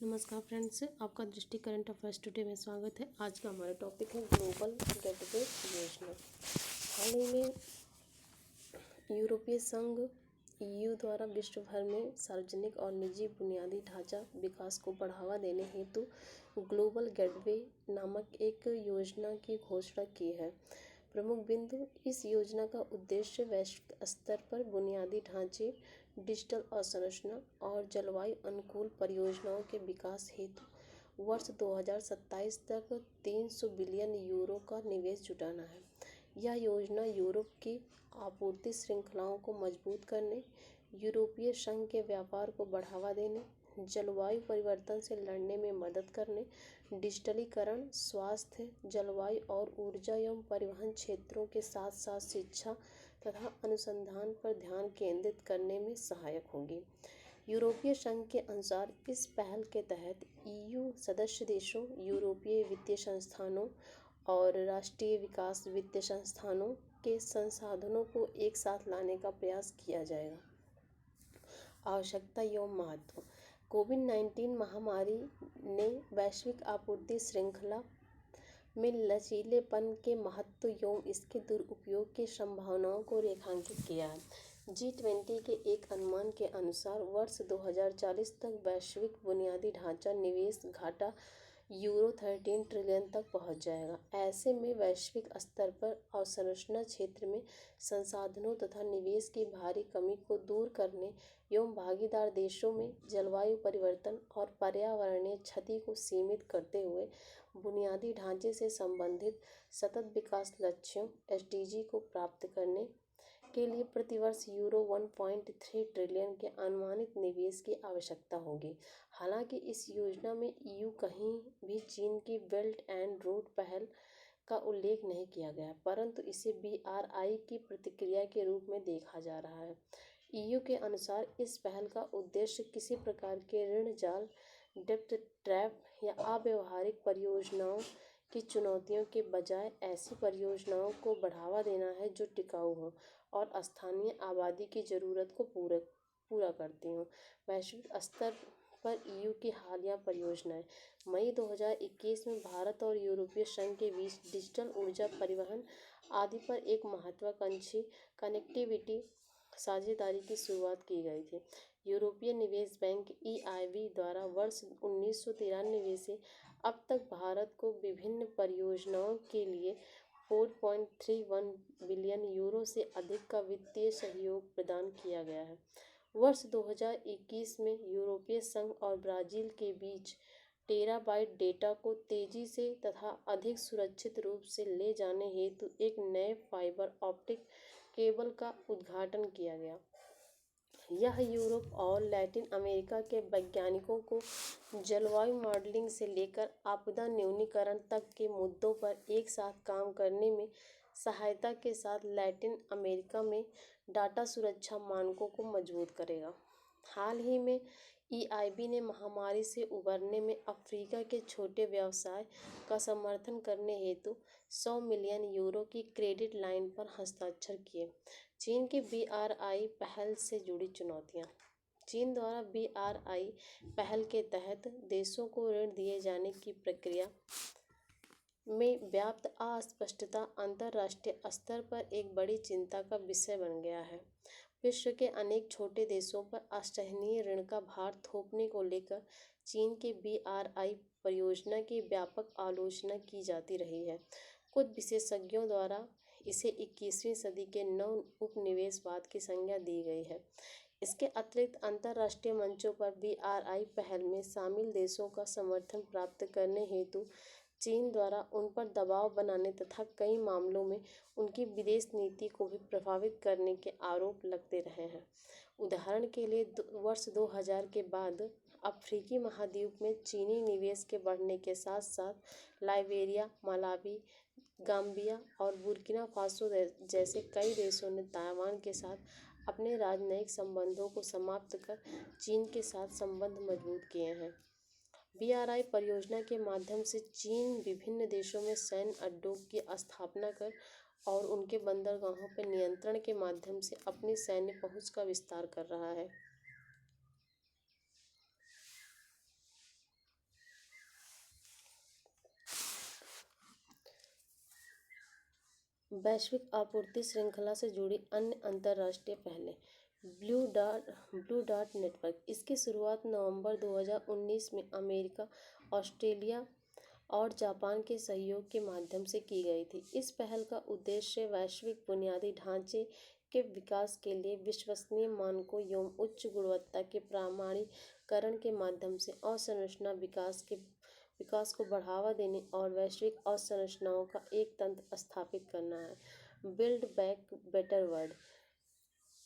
नमस्कार फ्रेंड्स, आपका दृष्टि करंट अफेयर्स टुडे में स्वागत है। आज का हमारा टॉपिक है ग्लोबल गेटवे योजना। हाल ही में यूरोपीय संघ ईयू द्वारा विश्व भर में सार्वजनिक और निजी बुनियादी ढांचा विकास को बढ़ावा देने हेतु ग्लोबल गेटवे नामक एक योजना की घोषणा की है। प्रमुख बिंदु: इस योजना का उद्देश्य वैश्विक स्तर पर बुनियादी ढांचे, डिजिटल अवसंरचना और जलवायु अनुकूल परियोजनाओं के विकास हेतु वर्ष 2027 तक 300 बिलियन यूरो का निवेश जुटाना है। यह योजना यूरोप की आपूर्ति श्रृंखलाओं को मजबूत करने, यूरोपीय संघ के व्यापार को बढ़ावा देने, जलवायु परिवर्तन से लड़ने में मदद करने, डिजिटलीकरण, स्वास्थ्य, जलवायु और ऊर्जा एवं परिवहन क्षेत्रों के साथ साथ शिक्षा तथा अनुसंधान पर ध्यान केंद्रित करने में सहायक होगी। यूरोपीय संघ के अनुसार इस पहल के तहत ईयू सदस्य देशों, यूरोपीय वित्तीय संस्थानों और राष्ट्रीय विकास वित्तीय संस्थानों के संसाधनों को एक साथ लाने का प्रयास किया जाएगा। आवश्यकता एवं महत्व: कोविड-19 महामारी ने वैश्विक आपूर्ति श्रृंखला में लचीलेपन के महत्व एवं इसके दुरुपयोग की संभावनाओं को रेखांकित किया है। G20 के एक अनुमान के अनुसार वर्ष 2040 तक वैश्विक बुनियादी ढांचा निवेश घाटा यूरो 13 ट्रिलियन तक पहुंच जाएगा। ऐसे में वैश्विक स्तर पर अवसंरचना क्षेत्र में संसाधनों तथा निवेश की भारी कमी को दूर करने एवं भागीदार देशों में जलवायु परिवर्तन और पर्यावरणीय क्षति को सीमित करते हुए बुनियादी ढांचे से संबंधित सतत विकास लक्ष्यों SDG को प्राप्त करने के लिए प्रतिवर्ष यूरो 1.3 ट्रिलियन के अनुमानित निवेश की आवश्यकता होगी। हालांकि इस योजना में ईयू कहीं भी चीन की बेल्ट एंड रोड पहल का उल्लेख नहीं किया गया, परंतु इसे BRI की प्रतिक्रिया के रूप में देखा जा रहा है। ईयू के अनुसार इस पहल का उद्देश्य किसी प्रकार के ऋण जाल, डेब्ट ट्रैप या अव्यावहारिक परियोजनाओं की चुनौतियों के बजाय ऐसी परियोजनाओं को बढ़ावा देना है जो टिकाऊ हो और स्थानीय आबादी की ज़रूरत को पूरा करती हों। वैश्विक स्तर पर ईयू की हालिया परियोजनाएं: मई 2021 में भारत और यूरोपीय संघ के बीच डिजिटल ऊर्जा, परिवहन आदि पर एक महत्वाकांक्षी कनेक्टिविटी साझेदारी की शुरुआत की गई थी। यूरोपीय निवेश बैंक EIB द्वारा वर्ष 1993 से अब तक भारत को विभिन्न परियोजनाओं के लिए 4.31 बिलियन यूरो से अधिक का वित्तीय सहयोग प्रदान किया गया है। वर्ष 2021 में यूरोपीय संघ और ब्राज़ील के बीच टेराबाइट डेटा को तेजी से तथा अधिक सुरक्षित रूप से ले जाने हेतु एक नए फाइबर ऑप्टिक केबल का उद्घाटन किया गया। यह यूरोप और लैटिन अमेरिका के वैज्ञानिकों को जलवायु मॉडलिंग से लेकर आपदा न्यूनीकरण तक के मुद्दों पर एक साथ काम करने में सहायता के साथ लैटिन अमेरिका में डाटा सुरक्षा मानकों को मजबूत करेगा। हाल ही में EIB ने महामारी से उबरने में अफ्रीका के छोटे व्यवसाय का समर्थन करने हेतु 100 मिलियन यूरो की क्रेडिट लाइन पर हस्ताक्षर किए। चीन की BRI पहल से जुड़ी चुनौतियां: चीन द्वारा BRI पहल के तहत देशों को ऋण दिए जाने की प्रक्रिया में व्याप्त अस्पष्टता अंतर्राष्ट्रीय स्तर पर एक बड़ी चिंता का विषय बन गया है। विश्व के अनेक छोटे देशों पर असहनीय ऋण का भार थोपने को लेकर चीन के BRI परियोजना की व्यापक आलोचना की जाती रही है। कुछ विशेषज्ञों द्वारा इसे 21वीं सदी के नव उपनिवेशवाद की संज्ञा दी गई है। इसके अतिरिक्त अंतर्राष्ट्रीय मंचों पर BRI पहल में शामिल देशों का समर्थन प्राप्त करने हेतु चीन द्वारा उन पर दबाव बनाने तथा कई मामलों में उनकी विदेश नीति को भी प्रभावित करने के आरोप लगते रहे हैं। उदाहरण के लिए वर्ष 2000 के बाद अफ्रीकी महाद्वीप में चीनी निवेश के बढ़ने के साथ साथ लाइबेरिया, मलावी, गाम्बिया और बुर्किना फासो जैसे कई देशों ने ताइवान के साथ अपने राजनयिक संबंधों को समाप्त कर चीन के साथ संबंध मजबूत किए हैं। BRI परियोजना के माध्यम से चीन विभिन्न देशों में सैन्य अड्डों की स्थापना कर और उनके बंदरगाहों पर नियंत्रण के माध्यम से अपनी सैन्य पहुंच का विस्तार कर रहा है। वैश्विक आपूर्ति श्रृंखला से जुड़ी अन्य अंतर्राष्ट्रीय पहलें। Blue dart network. इसकी शुरुआत नवंबर 2019 में अमेरिका, ऑस्ट्रेलिया और जापान के सहयोग के माध्यम से की गई थी। इस पहल का उद्देश्य वैश्विक बुनियादी ढांचे के विकास के लिए विश्वसनीय मानकों एवं उच्च गुणवत्ता के प्रमाणीकरण के माध्यम से अवसंरचना विकास को बढ़ावा देने और वैश्विक अवसंरचनाओं का एक तंत्र स्थापित करना है। Build back better world.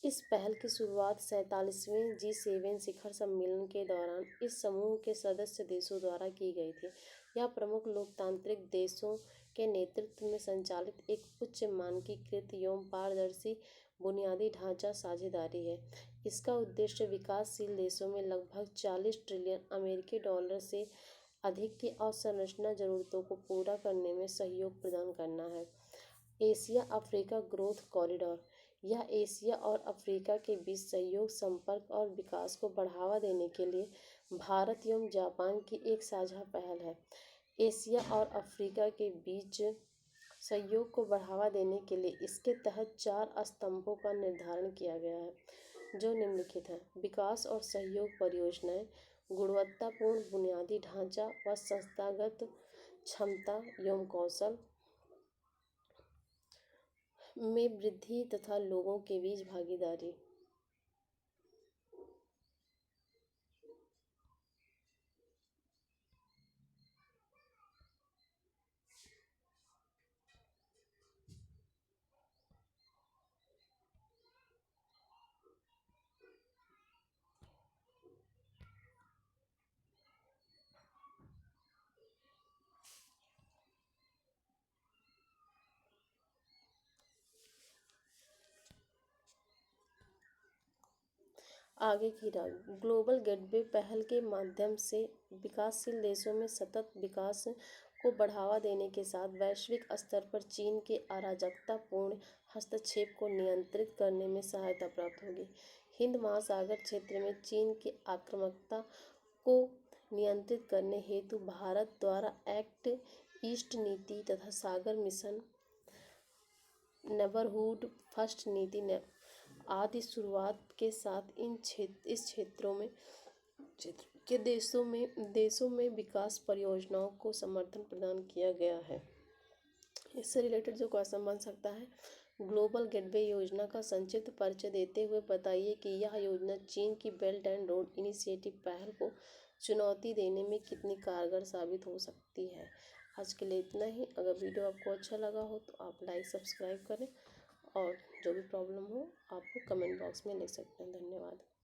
इस पहल की शुरुआत 47वें G7 शिखर सम्मेलन के दौरान इस समूह के सदस्य देशों द्वारा की गई थी। यह प्रमुख लोकतांत्रिक देशों के नेतृत्व में संचालित एक उच्च मानकीकृत एवं पारदर्शी बुनियादी ढांचा साझेदारी है। इसका उद्देश्य विकासशील देशों में लगभग 40 ट्रिलियन अमेरिकी डॉलर से अधिक की अवसंरचना जरूरतों को पूरा करने में सहयोग प्रदान करना है। Asia Africa growth corridor. यह एशिया और अफ्रीका के बीच सहयोग, संपर्क और विकास को बढ़ावा देने के लिए भारत एवं जापान की एक साझा पहल है। एशिया और अफ्रीका के बीच सहयोग को बढ़ावा देने के लिए इसके तहत 4 स्तंभों का निर्धारण किया गया है, जो निम्नलिखित हैं। विकास और सहयोग परियोजनाएं, गुणवत्तापूर्ण बुनियादी ढांचा व संस्थागत क्षमता एवं कौशल में वृद्धि तथा लोगों के बीच भागीदारी। आगे की राह। ग्लोबल गेटवे पहल के माध्यम से विकासशील देशों में सतत विकास को बढ़ावा देने के साथ वैश्विक स्तर पर चीन के अराजकतापूर्ण हस्तक्षेप को नियंत्रित करने में सहायता प्राप्त होगी। हिंद महासागर क्षेत्र में चीन की आक्रामकता को नियंत्रित करने हेतु भारत द्वारा एक्ट ईस्ट नीति तथा सागर मिशन, नेबरहुड फर्स्ट नीति आदि शुरुआत के साथ इस क्षेत्र के देशों में विकास परियोजनाओं को समर्थन प्रदान किया गया है। इससे रिलेटेड जो क्वेश्चन बन सकता है, ग्लोबल गेटवे योजना का संक्षिप्त परिचय देते हुए बताइए कि यह योजना चीन की बेल्ट एंड रोड इनिशिएटिव पहल को चुनौती देने में कितनी कारगर साबित हो सकती है। आज के लिए इतना ही। अगर वीडियो आपको अच्छा लगा हो तो आप लाइक सब्सक्राइब करें और जो भी प्रॉब्लम हो आप कमेंट बॉक्स में लिख सकते हैं। धन्यवाद।